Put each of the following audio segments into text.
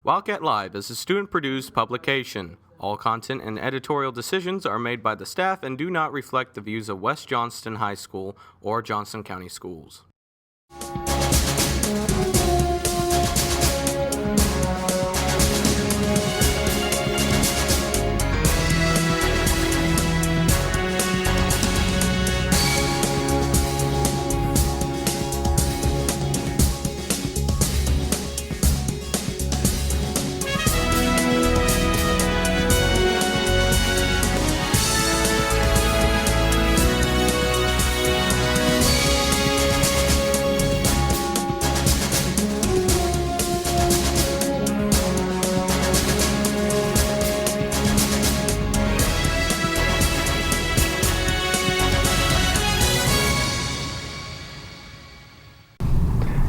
Wildcat Live is a student-produced publication. All content and editorial decisions are made by the staff and do not reflect the views of West Johnston High School or Johnston County Schools.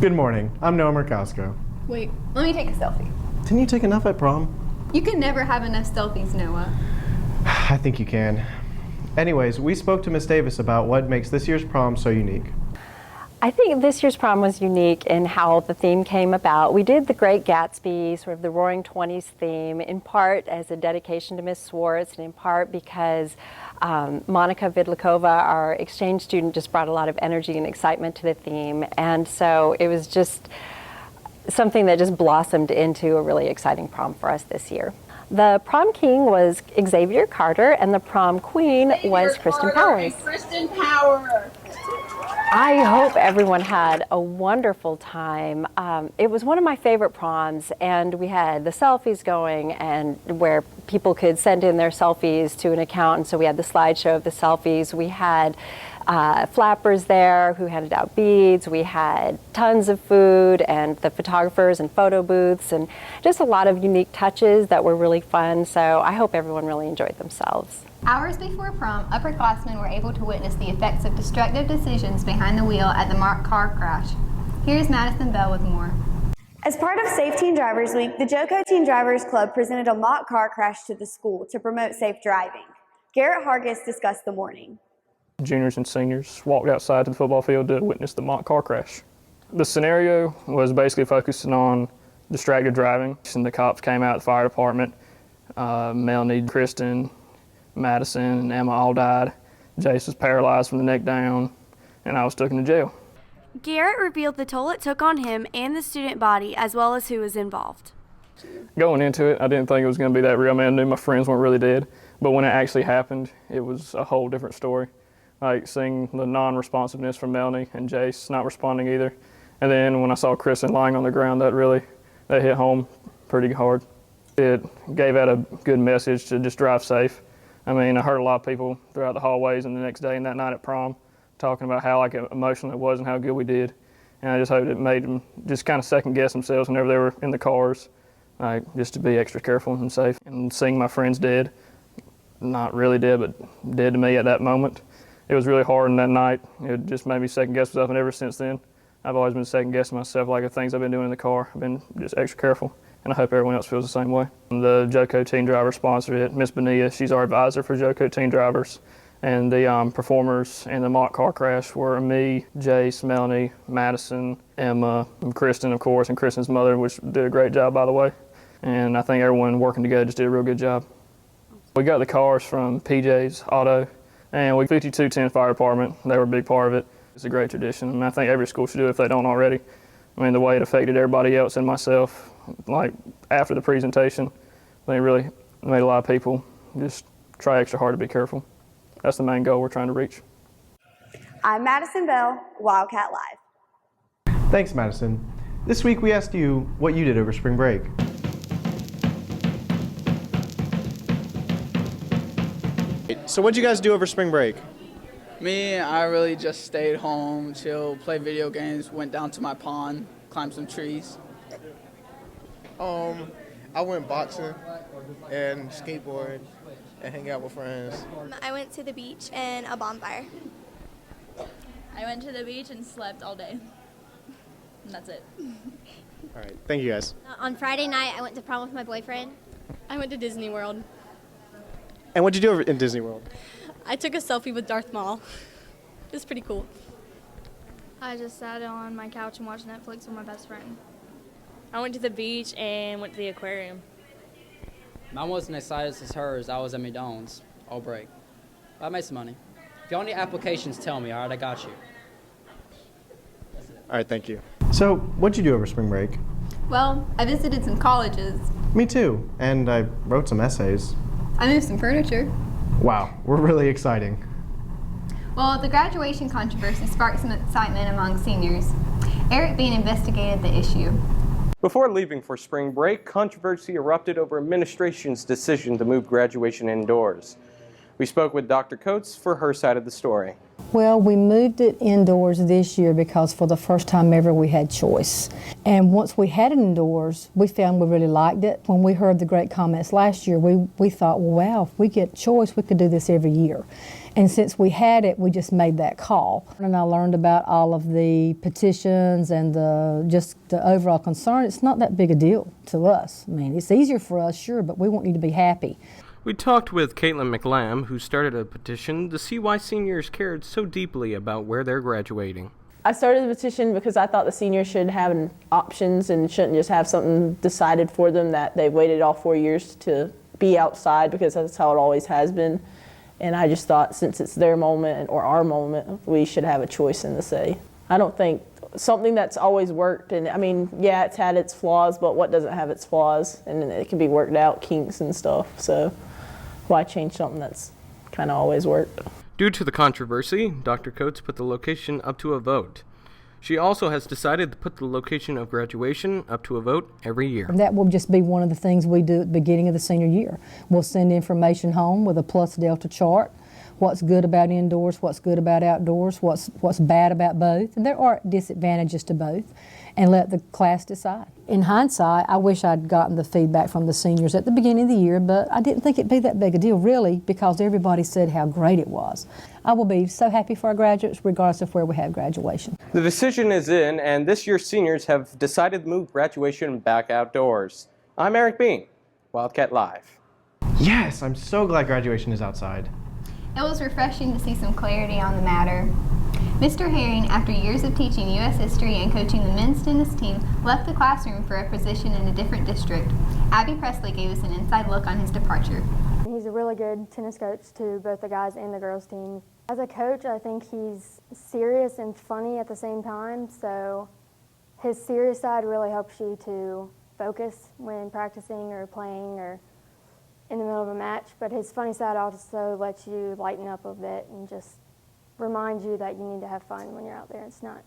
Good morning. I'm Noah Murkowsko. Wait, let me take a selfie. Didn't you take enough at prom? You can never have enough selfies, Noah. I think you can. Anyways, we spoke to Miss Davis about what makes this year's prom so unique. I think this year's prom was unique in how the theme came about. We did the Great Gatsby, sort of the Roaring Twenties theme, in part as a dedication to Miss Swartz, and in part because Monica Vidlikova, our exchange student, just brought a lot of energy and excitement to the theme. And so it was just something that just blossomed into a really exciting prom for us this year. The prom king was Xavier Carter, and the prom queen was Kristen Powers. Kristen Powers. I hope everyone had a wonderful time. It was one of my favorite proms, and we had the selfies going, and where people could send in their selfies to an account, and so we had the slideshow of the selfies. We had flappers there who handed out beads. We had tons of food, and the photographers and photo booths, and just a lot of unique touches that were really fun. So I hope everyone really enjoyed themselves. Hours before prom, upperclassmen were able to witness the effects of destructive decisions behind the wheel at the mock car crash. Here's Madison Bell with more. As part of Safe Teen Drivers Week, the JoCo Teen Drivers Club presented a mock car crash to the school to promote safe driving. Garrett Hargis discussed the morning. Juniors and seniors walked outside to the football field to witness the mock car crash. The scenario was basically focusing on distracted driving, and the cops came out, the fire department, Melanie, Kristen, Madison, and Emma all died. Jace was paralyzed from the neck down, and I was taken to jail. Garrett revealed the toll it took on him and the student body, as well as who was involved. Going into it, I didn't think it was going to be that real. I knew my friends weren't really dead, but when it actually happened, it was a whole different story. Like seeing the non-responsiveness from Melanie and Jace not responding either. And then when I saw Kristen lying on the ground, that hit home pretty hard. It gave out a good message to just drive safe. I heard a lot of people throughout the hallways and the next day and that night at prom talking about how emotional it was and how good we did. And I just hoped it made them just kind of second guess themselves whenever they were in the cars, just to be extra careful and safe. And seeing my friends dead, not really dead, but dead to me at that moment, it was really hard in that night. It just made me second guess myself, and ever since then, I've always been second guessing myself, like the things I've been doing in the car. I've been just extra careful. And I hope everyone else feels the same way. The JoCo Teen Drivers sponsored it. Miss Bonilla, she's our advisor for JoCo Teen Drivers. And the performers in the mock car crash were me, Jace, Melanie, Madison, Emma, and Kristen, of course, and Kristen's mother, which did a great job, by the way. And I think everyone working together just did a real good job. We got the cars from PJ's Auto, and 5210 Fire Department. They were a big part of it. It's a great tradition, and I think every school should do it if they don't already. The way it affected everybody else and myself, like after the presentation, they really made a lot of people just try extra hard to be careful. That's the main goal we're trying to reach. I'm Madison Bell, Wildcat Live. Thanks, Madison. This week we asked you what you did over spring break. So what'd you guys do over spring break? Me, I really just stayed home, chilled, played video games, went down to my pond, climbed some trees. I went boxing and skateboard and hang out with friends. I went to the beach and a bonfire. I went to the beach and slept all day. And that's it. All right, thank you guys. On Friday night, I went to prom with my boyfriend. I went to Disney World. And what'd you do over in Disney World? I took a selfie with Darth Maul. It was pretty cool. I just sat on my couch and watched Netflix with my best friend. I went to the beach and went to the aquarium. Mine wasn't as excited as hers. I was at McDonald's all break. But I made some money. If y'all need applications, tell me, all right? I got you. All right, thank you. So, what'd you do over spring break? Well, I visited some colleges. Me too, and I wrote some essays. I moved some furniture. Wow, we're really exciting. Well, the graduation controversy sparked some excitement among seniors. Erik Beene investigated the issue. Before leaving for spring break, controversy erupted over administration's decision to move graduation indoors. We spoke with Dr. Coates for her side of the story. Well, we moved it indoors this year because for the first time ever we had choice. And once we had it indoors, we found we really liked it. When we heard the great comments last year, we thought, well, wow, if we get choice, we could do this every year. And since we had it, we just made that call. And I learned about all of the petitions and just the overall concern. It's not that big a deal to us. I mean, it's easier for us, sure, but we want you to be happy. We talked with Caitlin McLam, who started a petition to see why seniors cared so deeply about where they're graduating. I started the petition because I thought the seniors should have options and shouldn't just have something decided for them that they've waited all 4 years to be outside, because that's how it always has been. And I just thought, since it's their moment or our moment, we should have a choice in the say. I don't think something that's always worked, and I mean, yeah, it's had its flaws, but what doesn't have its flaws? And it can be worked out, kinks and stuff. So why change something that's kind of always worked? Due to the controversy, Dr. Coates put the location up to a vote. She also has decided to put the location of graduation up to a vote every year. That will just be one of the things we do at the beginning of the senior year. We'll send information home with a plus delta chart. What's good about indoors, what's good about outdoors, what's bad about both. And there are disadvantages to both, and let the class decide. In hindsight, I wish I'd gotten the feedback from the seniors at the beginning of the year, but I didn't think it'd be that big a deal, really, because everybody said how great it was. I will be so happy for our graduates, regardless of where we have graduation. The decision is in, and this year's seniors have decided to move graduation back outdoors. I'm Erik Beene, Wildcat Live. Yes, I'm so glad graduation is outside. It was refreshing to see some clarity on the matter. Mr. Herring, after years of teaching U.S. history and coaching the men's tennis team, left the classroom for a position in a different district. Abby Pressley gave us an inside look on his departure. He's a really good tennis coach to both the guys and the girls team. As a coach, I think he's serious and funny at the same time, so his serious side really helps you to focus when practicing or playing or in the middle of a match, but his funny side also lets you lighten up a bit and just remind you that you need to have fun when you're out there. It's not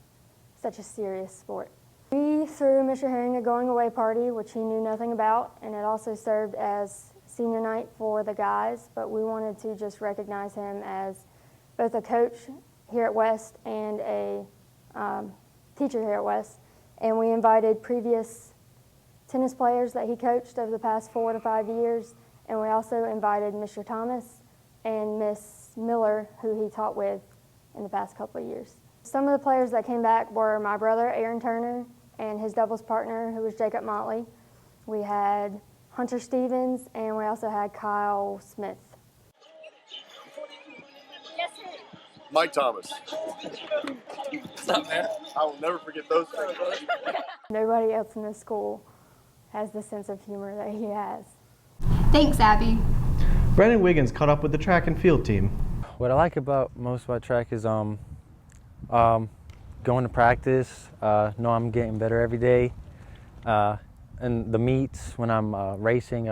such a serious sport. We threw Mr. Herring a going away party, which he knew nothing about, and it also served as senior night for the guys, but we wanted to just recognize him as both a coach here at West and a teacher here at West, and we invited previous tennis players that he coached over the past 4 to 5 years, and we also invited Mr. Thomas and Miss Miller, who he taught with in the past couple of years. Some of the players that came back were my brother, Aaron Turner, and his doubles partner, who was Jacob Motley. We had Hunter Stevens, and we also had Kyle Smith. Mike Thomas. What's up, man? I will never forget those things. Nobody else in this school has the sense of humor that he has. Thanks, Abby. Brandon Wiggins caught up with the track and field team. What I like most about track is going to practice, know I'm getting better every day, and the meets when I'm racing,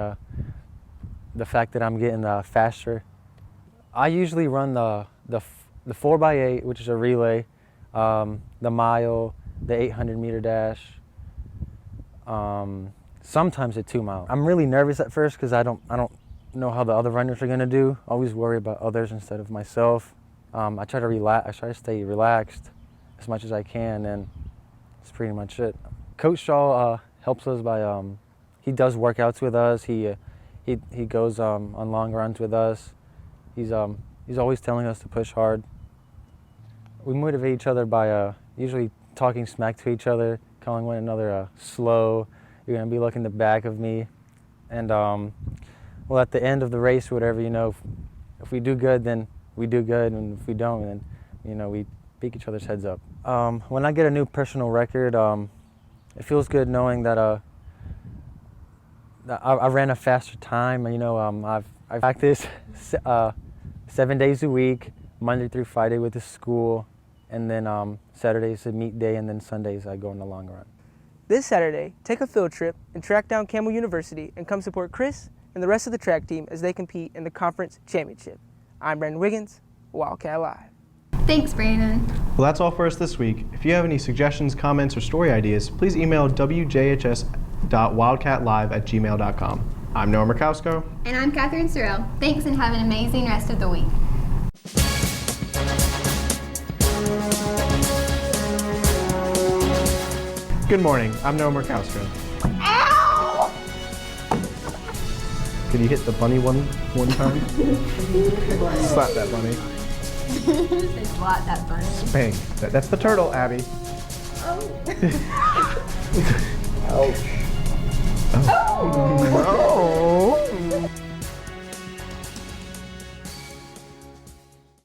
the fact that I'm getting faster. I usually run the 4x8, which is a relay, the mile, the 800-meter dash, sometimes a 2 mile. I'm really nervous at first because I don't know how the other runners are going to do. I always worry about others instead of myself. I try to relax. I try to stay relaxed as much as I can, and that's pretty much it. Coach Shaw helps us by he does workouts with us. He goes on long runs with us. He's always telling us to push hard. We motivate each other by usually talking smack to each other, calling one another slow. You're gonna be looking the back of me, and well, at the end of the race, whatever, if we do good, then we do good, and if we don't, then we pick each other's heads up. When I get a new personal record, it feels good knowing that I ran a faster time. You know, I've practiced 7 days a week, Monday through Friday with the school, and then Saturday's a meet day, and then Sundays I go on the long run. This Saturday, take a field trip and track down Campbell University and come support Chris and the rest of the track team as they compete in the conference championship. I'm Brandon Wiggins, Wildcat Live. Thanks, Brandon. Well, that's all for us this week. If you have any suggestions, comments, or story ideas, please email wjhs.wildcatlive@gmail.com. I'm Noah Murkowsko. And I'm Katherine Serrell. Thanks and have an amazing rest of the week. Good morning. I'm Noah Murkowsko. Ow! Can you hit the bunny one time? Slap that bunny. They slap that bunny. Spank. That's the turtle, Abby. Oh. Ouch. Oh.